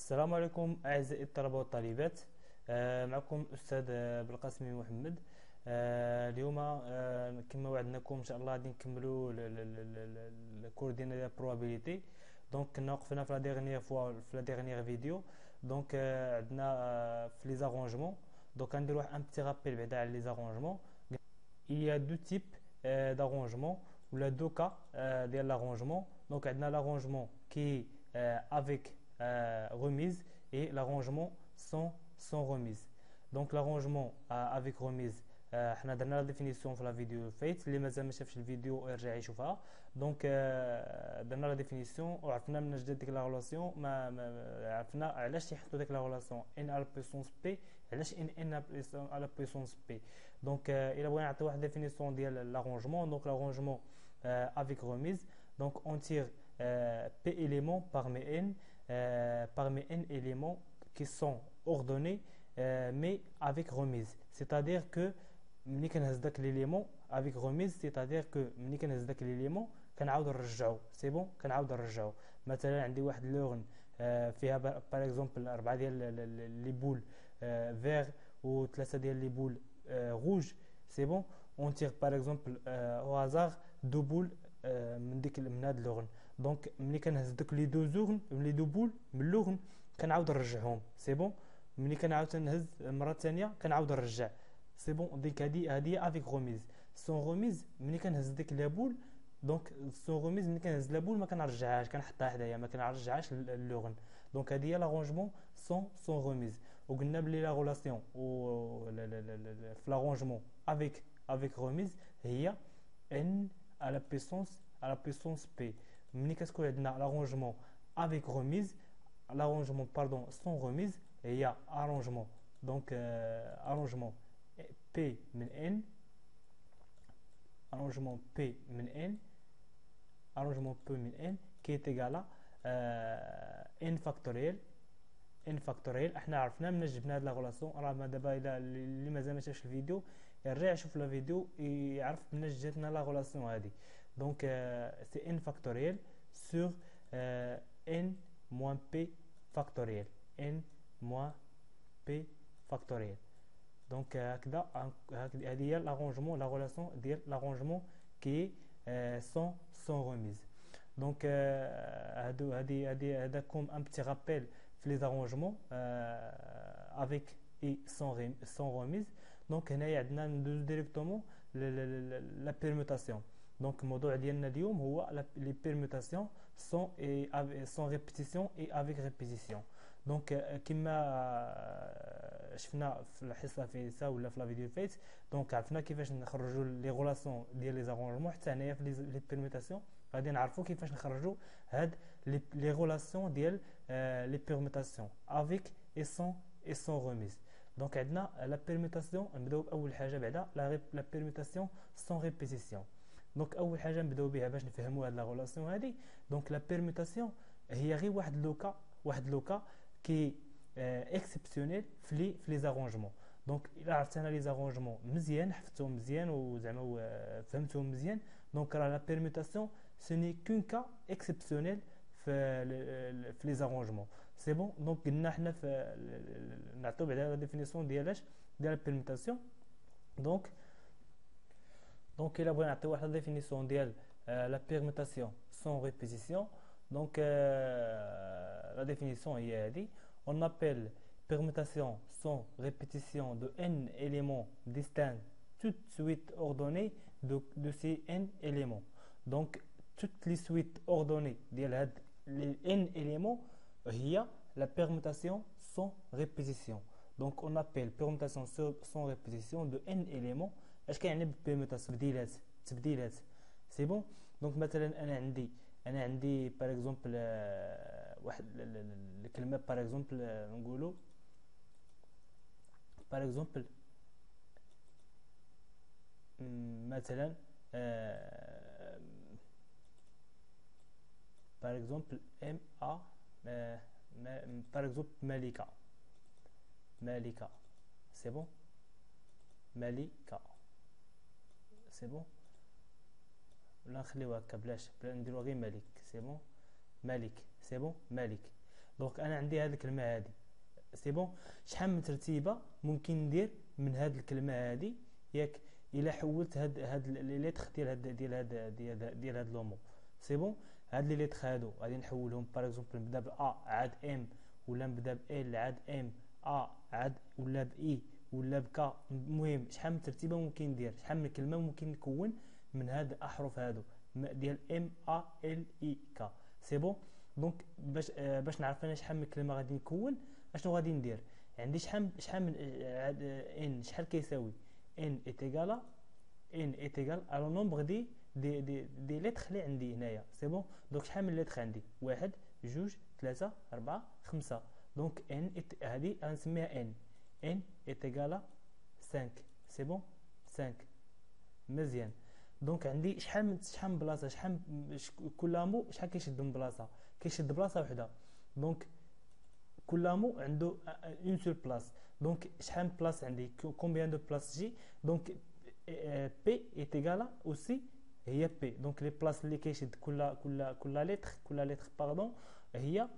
السلام عليكم أعزائي الطلبة والطالبات. معكم أستاذ بالقاسمي محمد. اليوم كما وعدناكم إن شاء الله غادي نكملوا الكور ديالنا ديال probability. دونك كنا وقفنا في لا ديغنيير فوا في لا ديغنيير فيديو. دونك عندنا في لي زارونجمون. دونك غندير واحد ان بتي رابيل بعدا على لي زارونجمون. Il y a deux types d'arrangement ou la deux cas de l'arrangement. Donc, on a l'arrangement qui est avec remise et l'arrangement sans remise. Donc, l'arrangement avec remise, on a donné la définition pour la vidéo faite. Les مازال ما شافش الفيديو يرجع يشوفها. Donc, درنا la définition وعرفنا من جديد ديك لا ريلاسيون عرفنا علاش يحطوا ديك لا ريلاسيون ان على بويسونس بي علاش ان على بويسونس بي. دونك الا بغينا نعطي واحد ديفينيسيون ديال l'arrangement. Donc l'arrangement avec remise, donc on tire p éléments parmi n éléments qui sont ordonnés mais avec remise. C'est-à-dire que ملي كنهز داك l'élément avec remise, c'est-à-dire que ملي كنهز داك l'élément كنعاود نرجعو. سي بون كنعاود نرجعو. مثلا عندي واحد لوغن فيها باغ اكزومبل 4 ديال لي بول فيغ وثلاثه ديال لي بول روج. سي بون اون تيغ باغ اكزومبل او هازار دو بول من هاد لوغن. دونك ملي كنهز دوك لي دو زوغن لي دو بول من اللوغن كنعاود نرجعهم. سي بون ملي كنعاود نهز المره الثانيه كنعاود نرجع. سي بون ديك هادي افيك روميز. سون روميز ملي كنهز ديك لا بول. دونك سون روميز ملي كنهز لا بول ما كنرجعهاش كنحطها حدايا ما كنرجعهاش اللوغن. دونك هادي هي لاغونجمون سون روميز. وقلنا بلي لا غولاسيون و في لاغونجمون افيك روميز هي ان على بيسونس بي. ملي كتكون عندنا لاغونجمون افيك روميز l'arrangement pardon sans remise هي arrangement. donc arrangement P من N arrangement P من N arrangement P من N qui est égal à N factoriel. احنا عرفنا من جبنا هاد لا غولاسيون. راه دابا الى اللي مازال ما شافش الفيديو يرجع يشوف لا فيديو يعرف من جاتنا لا غولاسيون هادي. دونك سي N factoriel sur N moins P factoriel. N moins P factoriel. Donc هكذا هذه هي l'arrangement la relation ديال l'arrangement qui est sans remise. Donc هذا comme un petit rappel في les arrangements avec et sans remise. Donc هنايا عندنا ندوزو ديريكتومون la permutation. Donc الموضوع ديالنا اليوم هو les permutations sans répétition et avec répétition. دونك كما شفنا في الحصه فيسا ولا في لا فيديو فايت. دونك عرفنا كيفاش نخرجوا لي غولاسيون ديال لي زارونجمون. حتى هنايا في لي بيرميتاسيون غادي نعرفوا كيفاش نخرجوا هاد لي غولاسيون ديال لي بيرميتاسيون افيك اي سون ريميز. دونك عندنا لا بيرميتاسيون نبداو باول حاجه بعدا لا بيرميتاسيون سون ريبيتيسيون. دونك اول حاجه نبداو بها باش نفهموا هاد لا غولاسيون هادي. دونك لا بيرميتاسيون هي غير واحد لوكا كي اكسبسيونيل في لي زارونجمون. دونك الا عرفت انا لي زارونجمون مزيان حفظتهم مزيان وزعما فهمتهم مزيان. دونك راه لا بيرميتاسيون سو ني كون كا اكسبسيونيل في لي زارونجمون. سي بون دونك قلنا حنا نعطيو بعدا لا ديفينيسيون ديال لا بيرميتاسيون. دونك الا بغينا نعطيو واحد لا ديفينيسيون ديال لا بيرميتاسيون سون ريبيتيسيون. Donc la définition est dit. On appelle permutation sans répétition de n éléments distincts toutes suites ordonnées de ces n éléments. Donc toutes les suites ordonnées de les n éléments il y a la permutation sans répétition. Donc on appelle permutation sans répétition de n éléments. اش كيعني permutation تبديلات. c'est bon. donc مثلا انا عندي باغ اكزومبل واحد الكلمه باغ اكزومبل نقولوا باغ اكزومبل مثلا باغ اكزومبل ام ا باغ اكزومبل مالكه. سي بون مالكه. سي بون ولا نخليوها هكا بلا نديرو غير مالك. سي بون مالك. سي بون مالك. دونك انا عندي هذه الكلمه هذه سي بون. شحال من ترتيبه ممكن ندير من هذه الكلمه هذه ياك الا حولت هاد لي ليتر ديال هاد ديال هاد لومو سي بون. هاد لي ليتر هادو غادي نحولهم باغ اكزومبل نبدا ب ا عاد ام، ولا نبدا ب ال عاد ام ا عاد، ولا ب اي ولا بك. المهم شحال من ترتيبه ممكن ندير، شحال من كلمه ممكن نكون من هاد الاحرف هادو ديال ام ا ال اي كا سي بون. دونك باش نعرف انا شحال من كلمه غادي نكون اشنو غادي ندير. عندي شحال من ان شحال كيساوي ان ايتيغالا ان ايتيغال على نومبر دي ليتر اللي عندي هنايا سي بون. دونك شحال من ليتر عندي؟ واحد جوج ثلاثة أربعة خمسة. دونك ان هذه غنسميها ان ايتيغالا 5 سي بون 5 مزيان. دونك عندي شحال من بلاصه، كل مو شحال كيشد من بلاصه، كيشد بلاصه وحده. دونك كل مو عنده اون سول بلاص. دونك شحال من بلاص عندي كومبيان دو بلاص جي. دونك بي ايتيغالا اوسي هي بي. دونك لي بلاص اللي كيشد كل لتر باردون هي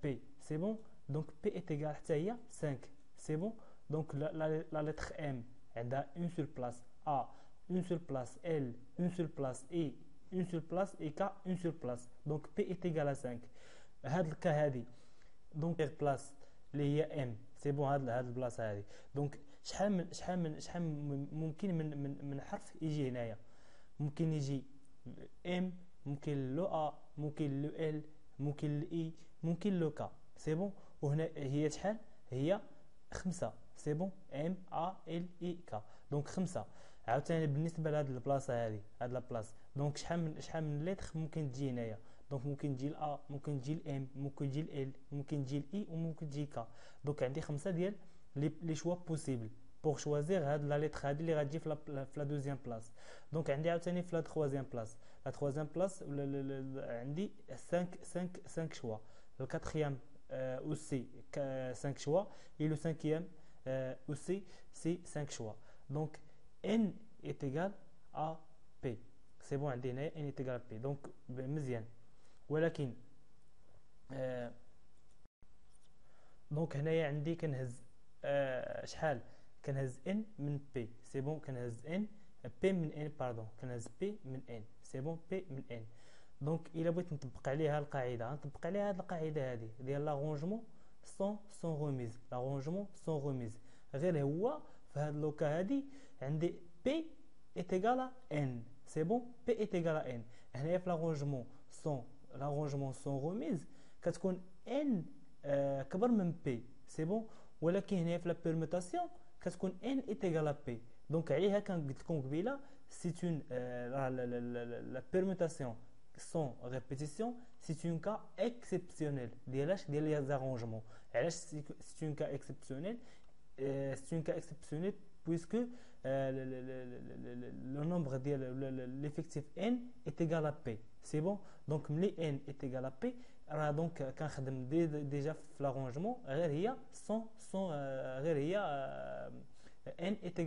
بي سي بون. دونك بي ايتيغال حتى هي 5 سي بون. دونك لا لتر ام عندها اون سول بلاص، ا une seule place, L, une seule place, E, une seule place, et K, une seule place. Donc P est égal à 5. هاد الكا هادي دونك بلاص اللي هي ام سي بون. هاد البلاصه هادي دونك شحال ممكن من حرف يجي هنايا. ممكن يجي ام، ممكن لو ا، ممكن لو ال، ممكن الاي، ممكن لو كا سي بون. وهنا هي شحال؟ هي 5 سي بون. ام ا ال اي كا دونك 5. عاوتاني بالنسبه لهاد البلاصه هادي هاد لابلاص دونك شحال من لتر ممكن تجي هنايا. دونك ممكن تجي الا، ممكن تجي الام، ممكن تجي ال، ممكن تجي الاي، وممكن تجي كا. دونك عندي 5 ديال لي شوا بوسيبل بور شوازير هاد لا لتر هادي اللي غتجي في لا دوزيام بلاص. دونك عندي عاوتاني في لا تخوازيام بلاص، عندي 5 شوا. الكاتريام aussi 5 choix et le cinquième aussi c'est 5 choix. Donc n est égal à p. C'est bon عندي هنا n est égal à p. donc مزيان. ولكن دونك هنايا عندي كنهز شحال؟ كنهز n من p سي بون. كنهز n p من n باردون، كنهز p من n سي بون. p من n. دونك الا بغيت نطبق عليها القاعده غنطبق عليها هذه القاعده هذه ديال لاغونجمون سون روميز. لاغونجمون سون روميز غير هو في هذا لوكا هذه عندي بي ايتيغالا ان سي بون. بي ايتيغالا ان هنايا في لاغونجمون سون روميز كتكون ان كبر من بي سي بون. ولكن هنايا في لا بيرموتاسيون كتكون ان ايتيغالا بي. دونك عليها قلت لكم قبيله سي اون لا بيرموتاسيون sans répétition, c'est un cas exceptionnel. ديال les arrangements. علاش c'est un cas exceptionnel? C'est un cas exceptionnel puisque le nombre ديال l'effectif n est égal à p. C'est bon. Donc ملي n est égal à p راه دونك كنخدم ديجا في l'arrangement غير هي sans غير هي n est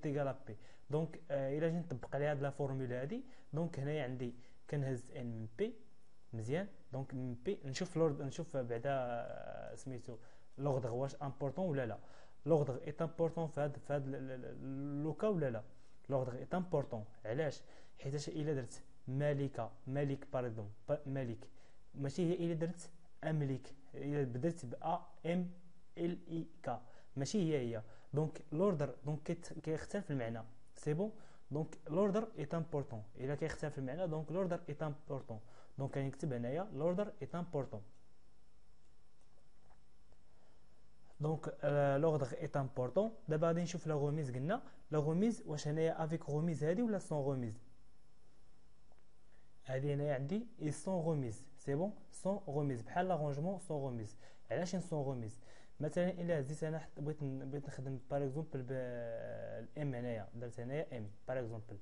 égal à p. دونك الا جيت نطبق عليها هاد لا فورمول هادي دونك هنايا عندي كنهز ان من بي مزيان. دونك من بي نشوف لورد، نشوف بعدا سميتو لوردر واش امبورطون ولا لا. لوردر اي امبورطون في هاد لوكا ولا لا. لوردر اي امبورطون علاش؟ حيت الا درت مالكه مالك باردون مالك ماشي هي الا درت املك. الا بدرت ب ا ام ال اي كا ماشي هي. دونك لوردر دونك كيختلف المعنى سي بون. دونك l'ordre est important. إلا كيختلف المعنى دونك l'ordre est important. دونك غنكتب هنايا l'ordre est important. دونك l'ordre est important. دابا غادي نشوف لا غوميز. قلنا لا غوميز واش هنايا افيك غوميز هادي ولا سون غوميز. هادي هنايا عندي اي سون غوميز سي بون. سون غوميز بحال لارونجمون سون غوميز. علاش سون غوميز؟ مثلا الا هزيت انا بغيت نخدم باغ اكزومبل بالام هنايا درت هنايا ام باغ اكزومبل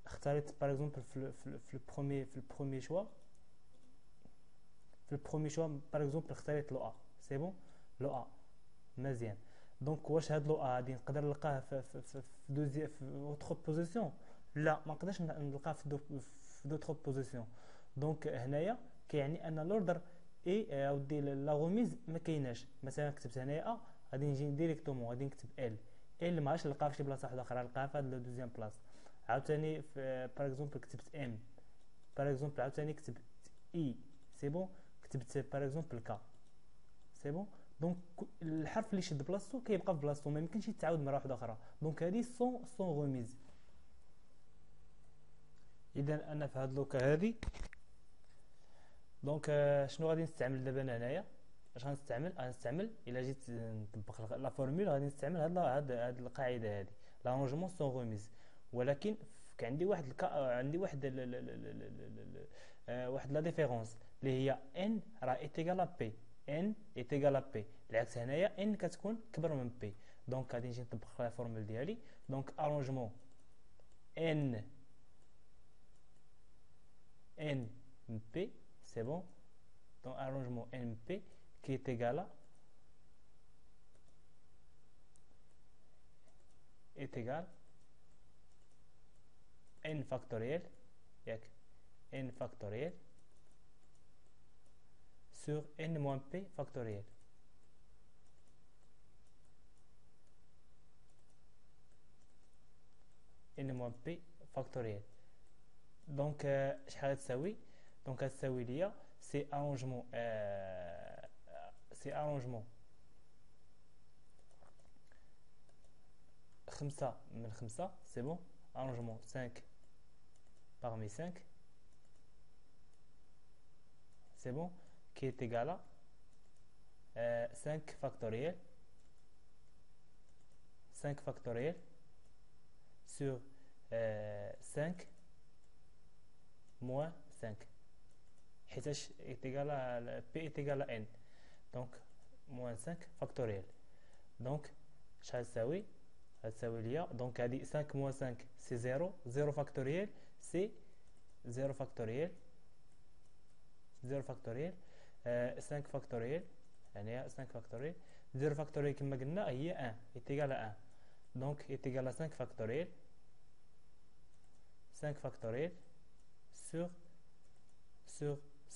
اختاريت باغ اكزومبل في البروميي شوا باغ اكزومبل اختاريت لو ا سي بون. لو ا مزيان. دونك واش هاد لو ا غادي نقدر نلقاه في دوزي في اوتر بوزيسيون؟ لا ما نقدرش نلقاه في دوتر بوزيسيون. دونك هنايا كيعني ان لوردر اي اودي لا غوميز ما كايناش. مثلا كتبت هنايا غادي نجي ديريكتومون غادي نكتب ال ما غاديش نلقاها في شي بلاصه واحده اخرى، نلقاها في هاد لو دوزيام بلاص. عاوتاني باغ اكزومبل كتبت ام، باغ اكزومبل عاوتاني كتبت اي سي بون، كتبت باغ اكزومبل كا سي بون. دونك الحرف اللي شد بلاصتو كيبقى في بلاصتو، ما يمكنش يتعاود مره واحده اخرى. دونك هادي سون غوميز. اذا انا في هاد لوكا هادي دونك شنو غادي نستعمل دابا انا هنايا؟ اش غنستعمل؟ غنستعمل الا جيت نطبق لا فورمول غادي نستعمل هاد القاعده هادي لارونجمون سون غوميز. ولكن عندي واحد عندي واحد لا ديفيرونس اللي هي ان راه ايتيغال بي، ان ايتيغال بي، العكس هنايا ان كتكون كبر من بي. دونك غادي نجي نطبق لا فورمول ديالي. دونك ارونجمون ان P, c'est bon. Donc arrangement NP qui est égal à n factoriel, n factoriel sur n moins P factoriel. n moins P factoriel. Donc شحال تساوي؟ دونك غتساوي ليا سي ارونجمون سي ارونجمون 5 من 5 سي بون، ارونجمون 5 parmi 5 c'est bon, qui est égal à 5 factoriel sur 5 moins 5 حيتاش est égal à P est égal à N. Donc moins 5 factoriel. Donc شحال تساوي؟ غتساوي ليا دونك هادي 5 moins 5 c'est 0 0 factoriel c'est 0 factoriel 0 factoriel 5 factoriel يعني 5 factoriel 0 factoriel كما قلنا هي 1 est égal à 1. Donc est égal à 5 factoriel 5 factoriel sur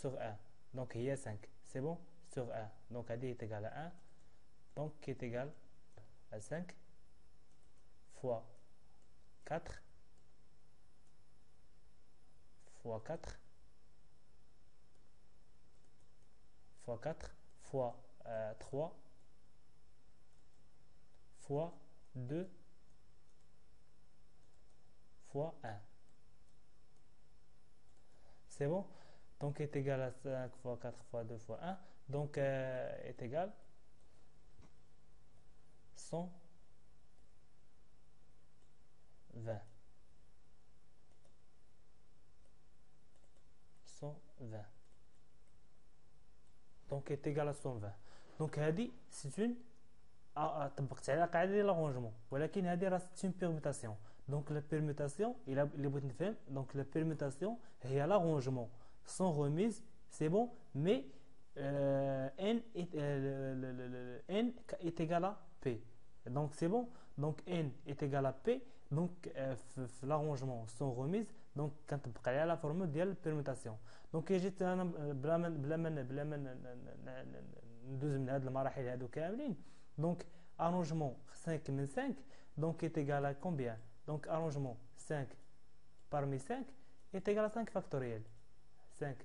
1. Donc il y a 5. C'est bon? Sur 1. Donc AD est égal à 1. Donc qui est égal à 5 fois 4 fois 4 fois 4 fois 3 fois 2 fois 1. C'est bon? Donc est égal à 5 fois 4 fois 2 fois 1. Donc est égal 120. 120. Donc est égal à 120. Donc هذه c'est une طبقت على قاعده ديال لارونجمون، ولكن هذه راه c'est une permutation. Donc la permutation الا بغيت نفهم donc la permutation هي l'arrangement sans remise, c'est bon, mais n est égal à p. Donc c'est bon, donc n est égal à p. Donc l'arrangement sans remise donc كنطبق عليها لا فورمول ديال البيرموتاسيون. دونك جيت انا بلا ما ندوز من هاد المراحل هادو كاملين. دونك arrangement 5 من 5 donc est égal à combien? Donc arrangement 5 parmi 5 est égal à 5 factoriel. 5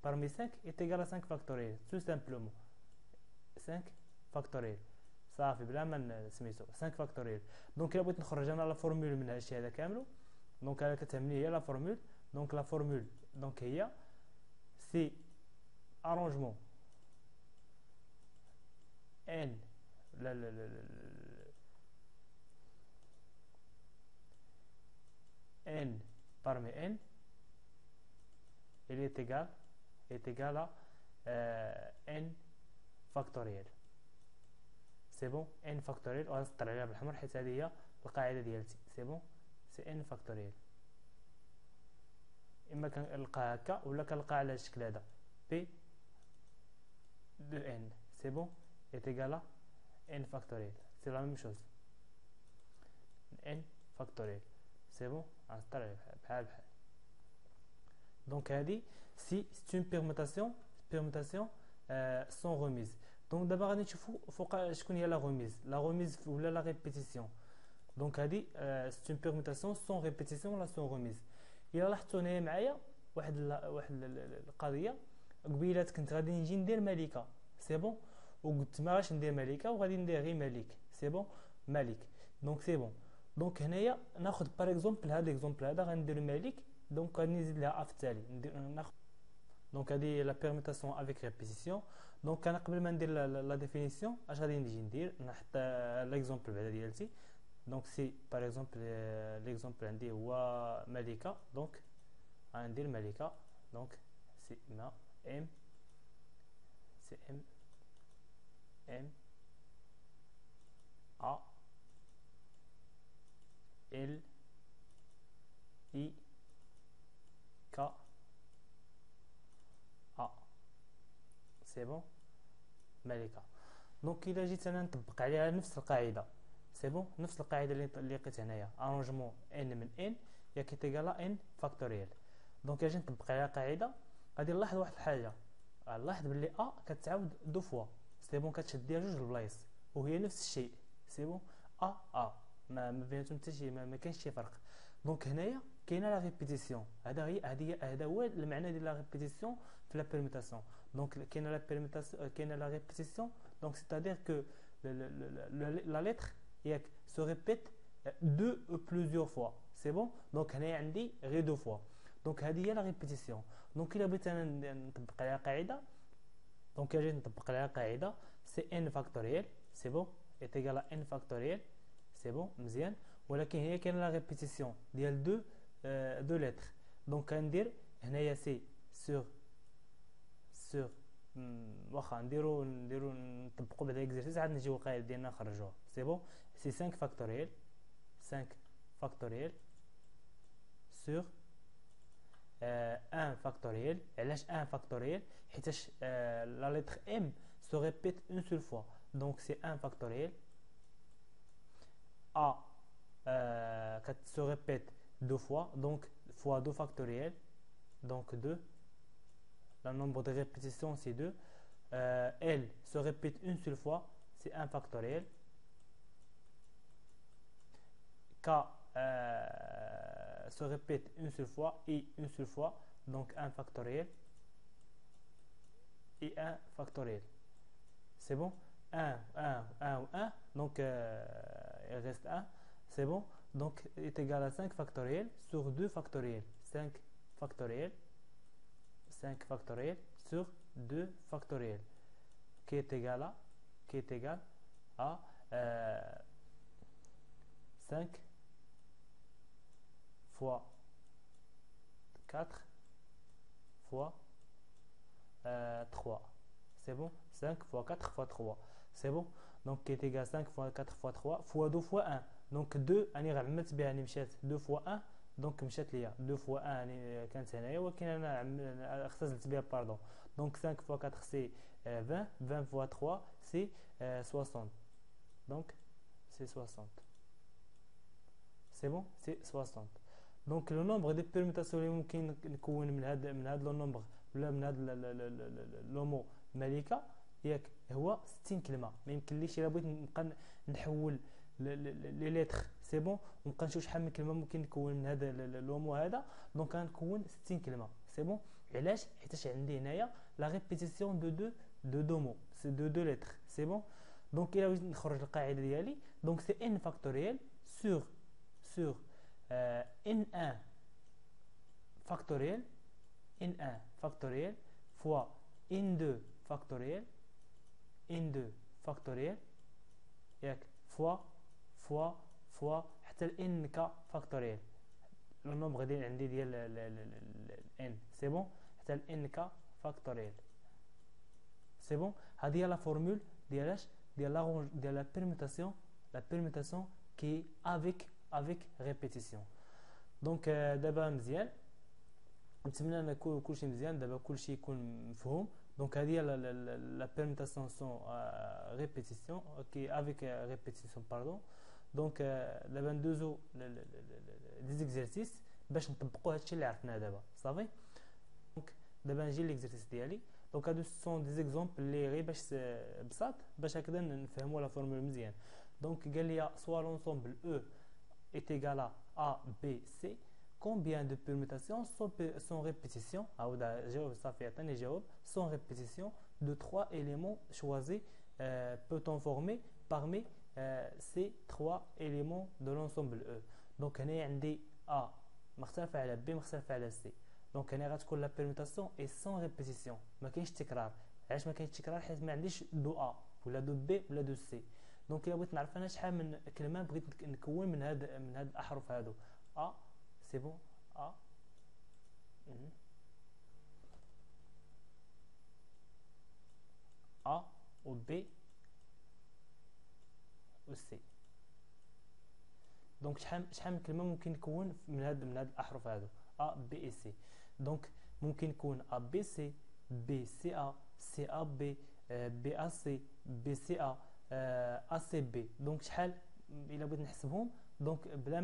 parmi 5 est égal à 5 factoriel, tout simplement. 5 factoriel صافي بلا ما سميتو 5 factoriel. دونك الا بغيت نخرج انا لا فورمول من هادشي هذا كاملو، دونك انا كتهمني هي لا فورمول. دونك لا فورمول دونك هي سي arrangement n لا لا لا n parmi n il est égal à n factoriel. سي بون n factoriel وغنسطر عليها بالحمر حيت هذه هي القاعده ديالتي. سي بون سي n factoriel. اما كنلقاها هكا ولا كنلقاها على الشكل هذا p de n. سي بون est égal à n factoriel. C'est la même chose. n factoriel. C'est bon? غنسطر عليها بحال. Donc هذه si c'est une permutation sans remise. Donc d'abord غادي نشوفوا فوق شكون هي la remise ولا la répétition. Donc هذه c'est une permutation sans répétition ولا sans remise. إلا لاحظتوا هنايا معايا واحد القضيه قبيلات كنت غادي نجي ندير ملكه سي بون وقلت ما غاش ندير ملكه وغادي ندير غير ملك سي بون ملك دونك سي بون دونك هنايا ناخذ باغ اكزومبل هذا الاكزومبل هذا غندير ملك دونك غادي نزيد لها في التالي ناخذ دونك هذه لا بيرميتاسيون افيك ريبيتيسيون دونك انا قبل ما ندير لا ديفينيسيون اش غادي نجي ندير نحط ليكزومبل بعدا ديالتي دونك سي باغ اكزومبل ليكزومبل عندي هو ملكه دونك غندير ملكه دونك سي ما ام سي ام ام ا ال اي كا ا سي بون ملكه دونك الا جيت انا نطبق عليها نفس القاعده سي بون نفس القاعده اللي لقيت هنايا ارونجمون ان من ان هي كيتيكالا ان فاكتوريال دونك اجي نطبق عليها قاعده غادي نلاحظ واحد الحاجه نلاحظ بلي ا كتعاود دو فوا سي بون كتشد ديال جوج البلايص وهي نفس الشيء سي بون ما بيناتهم حتى شي ما كاينش شي فرق دونك هنايا كاينه لا ريبيتيسيون هذا هو المعنى ديال لا ريبيتيسيون في لا بيرميتاسيون دونك كاينه لا بيرميتاسيون كاينه لا ريبيتيسيون دونك c'est-à-dire que la lettre se répète deux ou plusieurs fois c'est bon donc هنايا عندي غير دو فوا دونك هذه هي لا ريبيتيسيون دونك الا بغيت انا نطبق عليها قاعده دونك اجي نطبق عليها قاعده سي ان فاكتوريال سي بون est égal à n فاكتوريال سي بون مزيان ولكن هي كاينه لا ريبيتيسيون ديال دو لتر دونك غندير هنايا سي سور واخا نديرو نطبقوا بعدا اكزرسيس عاد نجيو القاعده ديالنا نخرجوها سي بون سي 5 فاكتوريال 5 فاكتوريال سور 1 فاكتوريال علاش 1 فاكتوريال حيتاش لا لتر ام se répète une seule fois donc c'est 1 factoriel a se répète deux fois donc fois 2 factoriel donc 2 le nombre de répétitions c'est 2 L se répète une seule fois c'est 1 factoriel K se répète une seule fois et une seule fois donc 1 factoriel et 1 factoriel c'est bon 1 ou 1 donc il reste 1 c'est bon donc est égal à 5 factoriel sur 2 factoriel 5 factoriel sur 2 factoriel qui est égal à 5 fois 4 fois 3 c'est bon 5 fois 4 fois 3 c'est bon donc qui est égal à 5 fois 4 fois 3 fois 2 fois 1 donc 2 اني راه عملت بها اني مشات 2 fois 1 donc مشات ليا 2 fois 1 اني كانت هنايا ولكن انا اختزلت بها باردون donc 5 fois 4 c'est 20 20 fois 3 c'est 60 donc c'est 60 c'est bon c'est 60 donc le nombre de permutations اللي ممكن نكون من هذا لو نومبر ولا من هذا لومو ملكه ياك هو 60 كلمه ما يمكنليش الا بغيت نبقى نحول لي ليتر سي بون ونبقى نشوف شحال من كلمه ممكن نكون من هذا لومو هذا دونك غنكون 60 كلمه سي بون علاش حيتاش عندي هنايا لا ريبيتيسيون دو دو مو سي دو ليتر سي بون دونك الا بغيت نخرج القاعده ديالي دونك سي ان فاكتوريال سور n1 factoriel n1 factoriel fois n2 factoriel ياك fois حتى nk factoriel لو نومبر ديال عندي ديال n سي بون حتى nk factoriel سي بون هذه هي لا فورمول ديالاش ديال لا permutation qui avec répétition دونك دابا مزيان نتمنى ان كلشي مزيان دابا كلشي يكون مفهوم دونك هذه هي لا permutation سون ريبيتيسيون كي افيك ريبيتيسيون باردون دونك دابا ندوزو دي زيكزيرسيس باش نطبقوا هادشي اللي عرفناه دابا صافي دونك دابا نجي ليكزيرسيس ديالي دونك هادو سون دي زيكزومبل اللي غير باش بساط باش هكذا نفهموا لا فورمول مزيان. دونك قال لي سوا لونسومبل او est égal à A, B, C, combien de permutations sans répétition, ça fait atteindre sans répétition de trois éléments choisis peut-on former parmi ces trois éléments de l'ensemble E. Donc هنا عندي A مختلفة على B مختلفة على C. دونك هنا غتكون لا بيرميتاسيون اي سون ريبيتيسيون، ما كاينش تكرار. علاش ما كاينش تكرار؟ حيت ما عنديش دو A ولا دو B ولا دو C. دونك الا بغيت نعرف انا شحال من كلمه بغيت نكون من هاد الاحرف هادو A سي بون A A و B و C. دونك شحال من كلمه ممكن نكون من هاد الاحرف هادو A B et C. دونك ممكن يكون A B C B C A C A B B A C B C A A C B. دونك شحال الا بغيت نحسبهم دونك بلا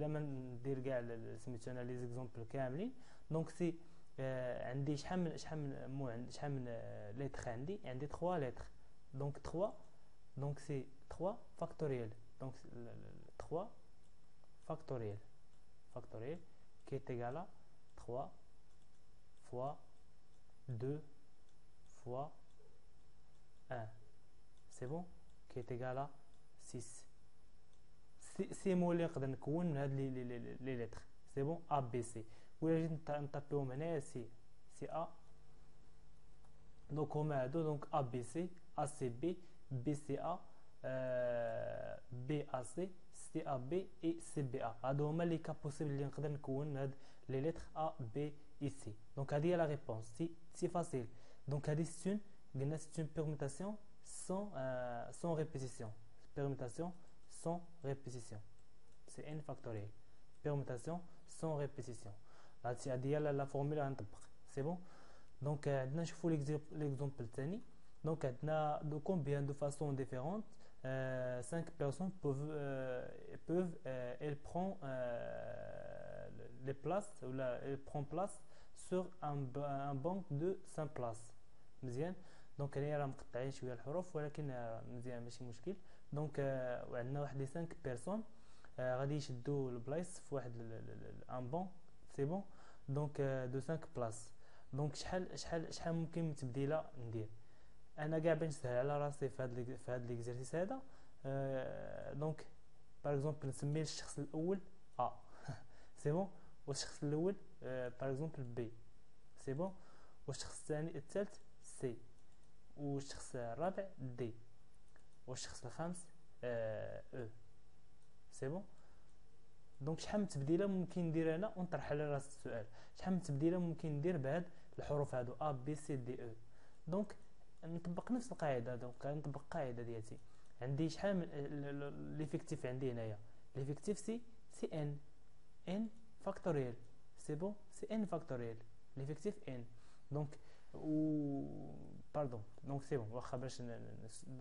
ما ندير كاع سميتو انا لي زيكزامبل كاملين. دونك سي عندي شحال من لتر عندي 3 لتر. دونك 3 دونك سي 3 فاكتوريال. دونك 3 فاكتوريال qui est égal à 3 fois 2 fois 1. C'est bon? Qui est égal à 6. سي مو اللي نقدر نكون من هاد لي لتر. سي بون A B C. ولا جيت نطابيهم هنايا سي A. دونك هما هادو دونك A B C A C B B C A B A C C A B et C B A. هادو هما لي كا بوسيبل اللي نقدر نكون من هاد لي لتر A B et C. دونك هادي هي لا ريبونس. سي فاسيل. دونك هادي سي قلنا سي اون بيرميتاسيون sans répétition. Permutation sans répétition. C'est n factoriel. Permutation sans répétition. هادي هي لا فورمولا غنطبق. سي بون. دونك عندنا نشوفوا ليكزومبل الثاني. دونك عندنا دو combien de façons différentes 5 personnes peuvent elles prend les places ou elles prend place sur un banc de 5 places. مزيان. دونك هنا راه مقطعين شويه الحروف ولكن مزيان ماشي مشكل. دونك وعندنا واحد لي 5 بيرسون غادي يشدوا البلايص في واحد ان بون. سي بون. دونك دو 5 بلاص. دونك شحال ممكن من تبديله ندير. انا كاع باش نسهل على راسي في هذا ليكزارسيس هذا. دونك باغ اكزومبل نسمي الشخص الاول A. سي بون. والشخص الاول باغ اكزومبل B. سي بون. والشخص الثاني الثالث C. والشخص الرابع D. والشخص الخامس E. سي بون. دونك شحال من تبديله ممكن ندير انا ونطرح على راس السؤال شحال من تبديله ممكن ندير بهاد الحروف هادو A B C D E. دونك نطبق نفس القاعده. دونك نطبق القاعده ديالتي. عندي شحال من ليفيكتيف عندي هنايا. ليفيكتيف سي n فاكتوريال. سي بون. سي n فاكتوريال. ليفيكتيف n. دونك باردون. دونك سي بون. واخا باش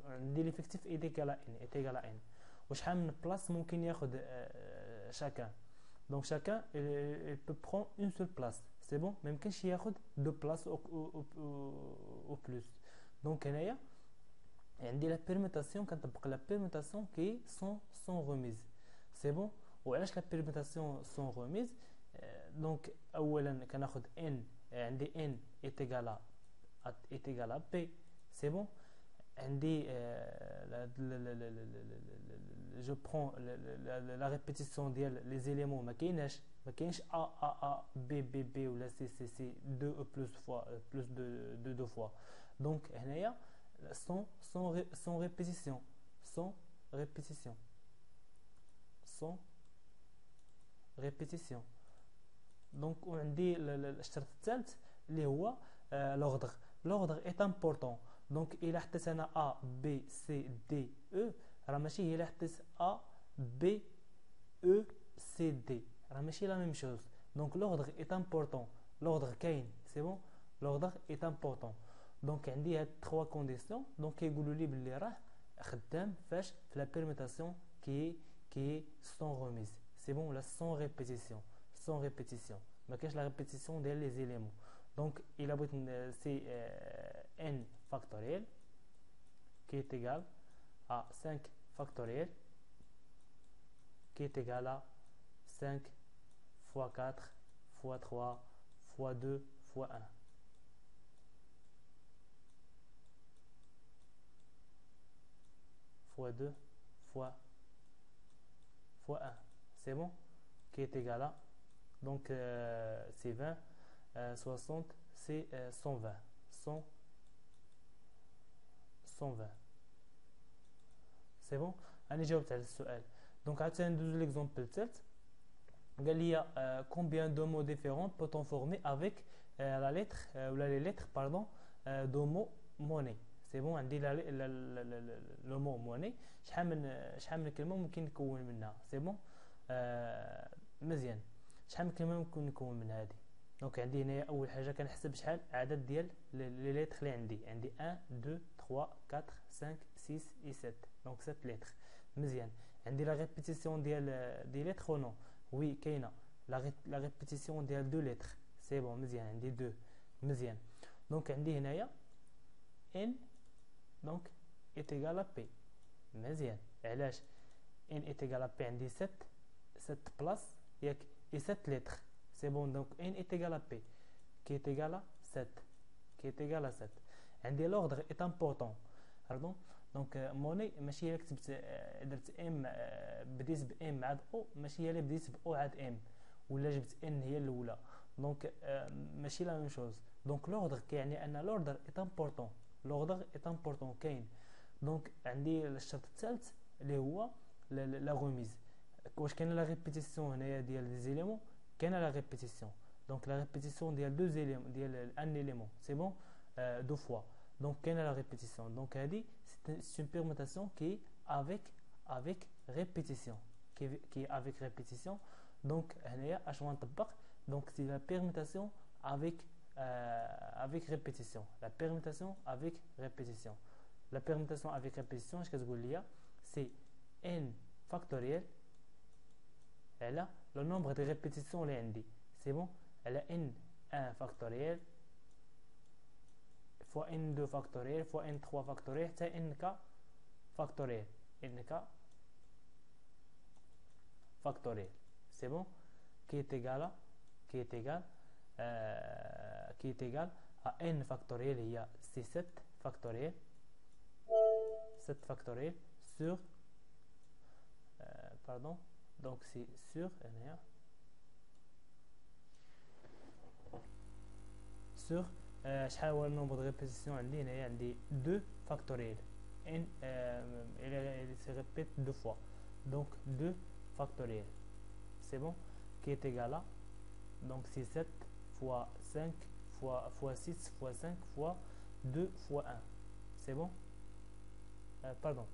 عندي ليفيكتيف ايتيغال ان. وشحال من بلاص ممكن ياخذ chacun. Donc chacun il peut prendre une seule place. C'est bon. ما يمكنش ياخذ deux places au plus. Donc هنايا عندي لا بيرميتاسيون كنطبق لا بيرميتاسيون كي sans remise. C'est bon. وعلاش لا بيرميتاسيون sans remise؟ دونك اولا كناخذ n عندي n est égal à p. C'est bon. عندي je prends la répétition ديال les éléments ما كاينش a b ولا c 2 plus de deux fois. donc هنايا sans répétition donc وعندي الشرط الثالث اللي هو l'ordre est important. donc الى حطيت انا A B C D E راه ماشي هي اللي حطيت A B E C D راه ماشي لا ميم شوز. donc l'ordre est important. l'ordre كاين. سي بون. l'ordre est important. donc عندي هاد 3 كونديسيون. donc كيقولوا لي بلي راه خدام فاش في لا بيرميتاسيون كي sans remise. سي بون. ولا sans répétition ما كاينش لا ريبيتيسيون ديال لي زيليمون. Donc, il a c'est n factoriel qui est égal à 5 factoriel qui est égal à 5 fois 4 fois 3 fois 2 fois 1. Fois 2 fois 1. C'est bon? Qui est égal à, donc c'est 20, 60, c'est 120. 120. C'est bon? أنا جاوبت على السؤال. Donc عاوتاني ندوزو l'exemple الثالث. قال لي combien de mots différents peut-on former avec la lettre ou les lettres pardon de mot monnaie. C'est bon, عندي le mot monnaie. شحال من كلمة ممكن نكون منها. C'est bon. مزيان. شحال من كلمة ممكن نكون من هذه. دونك عندي هنا اول حاجه كنحسب شحال عدد ديال لي ليتر اللي عندي 1 2 3 4 5 6 et 7. دونك 7 ليتر. مزيان. عندي لا ريبيتيسيون دي ليتر نو. وي كاينه لا ريبيتيسيون ديال دو ليتر. سي بون مزيان عندي 2. مزيان. دونك عندي هنايا ان دونك est égal à p. مزيان. علاش ان est égal à p عندي 7 بلاص ياك et 7 lettres. C'est bon, donc n est égal à p, qui est égal à 7, qui est égal à 7. عندي l'ordre est important. Pardon. Donc monnaie ماشي هي اللي كتبت درت m بديت ب m عاد o ماشي هي اللي بديت ب o عاد m ولا جبت n هي الاولى. دونك ماشي لا ميم شوز. دونك l'ordre كيعني ان l'ordre est important. l'ordre est important كاين. دونك عندي الشرط الثالث اللي هو لا غوميز. واش كاينه لا ريبيتيسيون هنايا ديال لي زيليمون كاينه لا ريبيتيسيون. دونك لا ريبيتيسيون ديال دو زيليمون ديال ان élément سي بون دو فوا. دونك كاينه لا ريبيتيسيون. دونك هذه سي اون بيرموتاسيون كي avec répétition qui est avec répétition. دونك هنايا اش غنطبق. دونك سي لا بيرموتاسيون avec répétition. la permutation avec répétition. la permutation avec répétition اش كتقول ليا سي n factoriel على le nombre de répétitions اللي عندي. c'est bon. على n1 factoriel fois n2 factoriel fois n3 factoriel حتى nk factoriel. nk factoriel. c'est bon. qui est égal à n factoriel هي c'est 7 factoriel 7 factoriel sur pardon. donc c'est sur شحال هو النومبر دو ريبيتيسيون عندي هنايا عندي 2 فاكتوريال ان il se répète deux fois donc 2 factoriel. c'est bon. qui est égal à donc c'est 7 fois 5 fois 6 fois 5 fois 2 fois 1. c'est bon. pardon.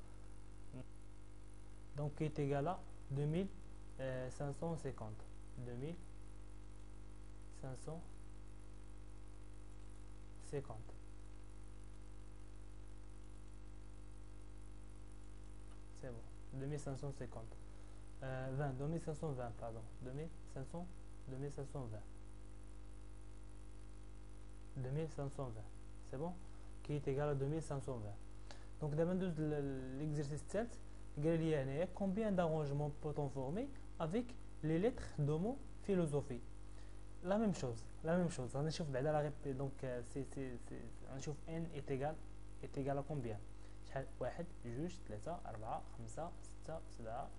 donc qui est égal à 2550. 2550. c'est bon. 2550. 2520 pardon. 2520. c'est bon. qui est égal à 2520. donc d'abord l'exercice 7 قال لي هنايا combien d'arrangements peut-on former avec les lettres de mots philosophie. la même chose غنشوف بعدا لا غيب. دونك سي غنشوف n est égal à combien. شحال 1 2 3 4 5 6 7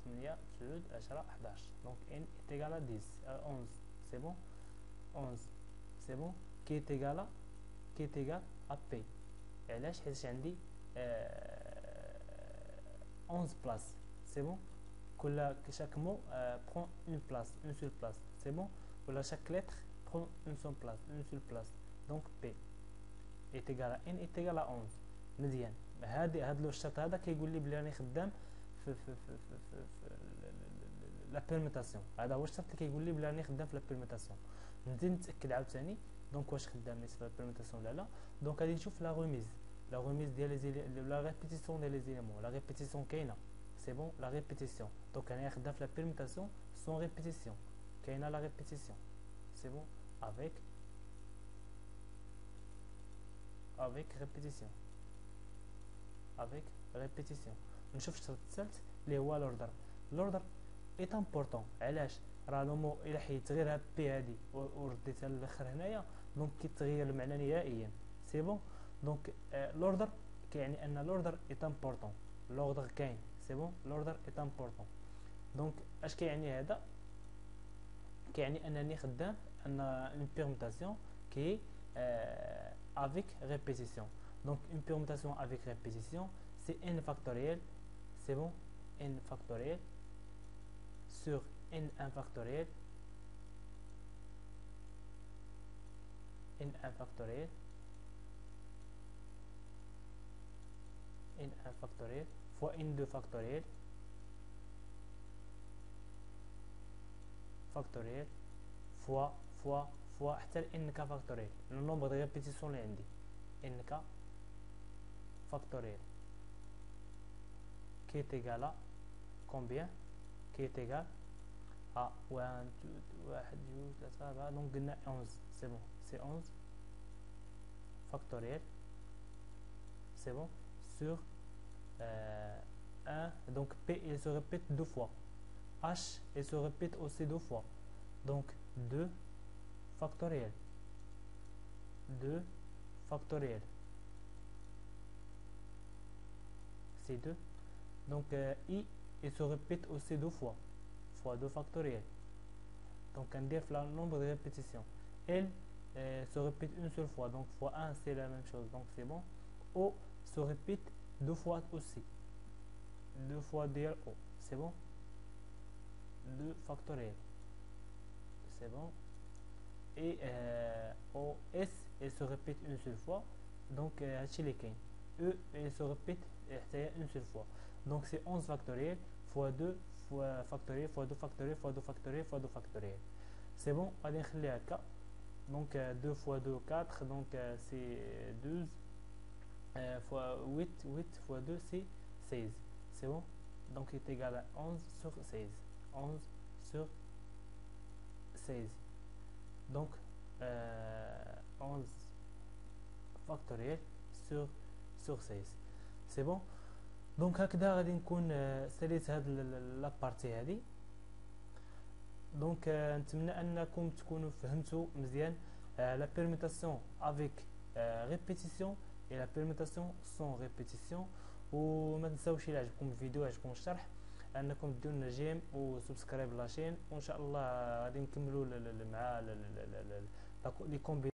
8 9 10 11. donc n est égal à 10 11. c'est bon. 11. c'est bon. qui est égal à p. علاش حيت عندي 11 places. c'est bon. chaque mot prend une seule place. c'est bon. voilà chaque lettre prend une seule place. donc p est égal à n est égal à 11. مزيان. هذا الشرط هذا كيقول لي بلي راني خدام في لا بيرميتاسيون. هذا هو الشرط اللي كيقول لي بلي راني خدام في لا بيرميتاسيون. نزيد نتاكد عاوتاني دونك واش خدام نيت في لا بيرميتاسيون ولا لا. دونك غادي نشوف لا غوميز ديال لا ريبيتيسيون ديال لي زيليمون. لا ريبيتيسيون كاينه. سي بون. لا ريبيتيسيون دونك انا خدام في لا بيرميتاسيون سون ريبيتيسيون. كاينه لا ريبيتيسيون. سي بون. avec avec répétition. avec répétition. نشوف الشرط الثالث اللي هو l'ordre. l'ordre est important. علاش؟ راه لو مو الا حيدت غير هاد بي هادي ورديتها للاخر هنايا دونك كيتغير المعنى نهائيا. سي بون. دونك l'ordre كيعني ان l'ordre est important. l'ordre كاين. سي بون. l'ordre est important. دونك اش كيعني هذا؟ كيعني انني خدام ان اون بيرموتاسيون كي avec répétition. Donc une permutation avec répétition, c'est n factoriel, c'est bon, n factoriel sur n1 factoriel, n1 factoriel, n1 factoriel fois n2 factoriel, factoriel fois حتى nk factoriel. Le nombre de répétitions اللي عندي nk factoriel qui est égal à combien? Qui est égal à 1 2 3 donc 11. C'est bon, c'est 11 factoriel, c'est bon, sur 1. Donc p il se répète deux fois, h il se répète aussi deux fois, donc 2 factoriel, 2 factoriel, c'est 2. Donc i il se répète aussi deux fois, fois 2 factoriel. Donc on dit le nombre de répétitions. L se répète une seule fois, donc fois 1 c'est la même chose, donc c'est bon. O se répète deux fois aussi, 2 fois dire O, c'est bon. 2 factoriel, c'est bon. Et OS elle se répète une seule fois, donc E elle se répète une seule fois, donc c'est 11 factoriel fois 2 fois factoriel fois 2 factoriel fois 2 factoriel fois 2 factoriel. C'est bon. Allez نخليها هكا. Donc 2 fois 2 4, donc c'est 12 fois 8 fois 2 c'est 16. C'est bon. Donc il est égal à 11 sur 16. 11 sur 16. Donc 11 factoriel sur 16. C'est bon. دونك هكذا غادي نكون ساليت هاد لابارتي هادي. دونك نتمنى انكم تكونوا فهمتوا مزيان لا بيرميتاسيون افيك ريبيتيسيون اي لا بيرميتاسيون سون ريبيتيسيون. وما تنساوش الى عجبكم الفيديو عجبكم الشرح انكم ديروا لنا جيم وسبسكرايب لاشين، وان شاء الله غادي نكملوا مع لي كومبي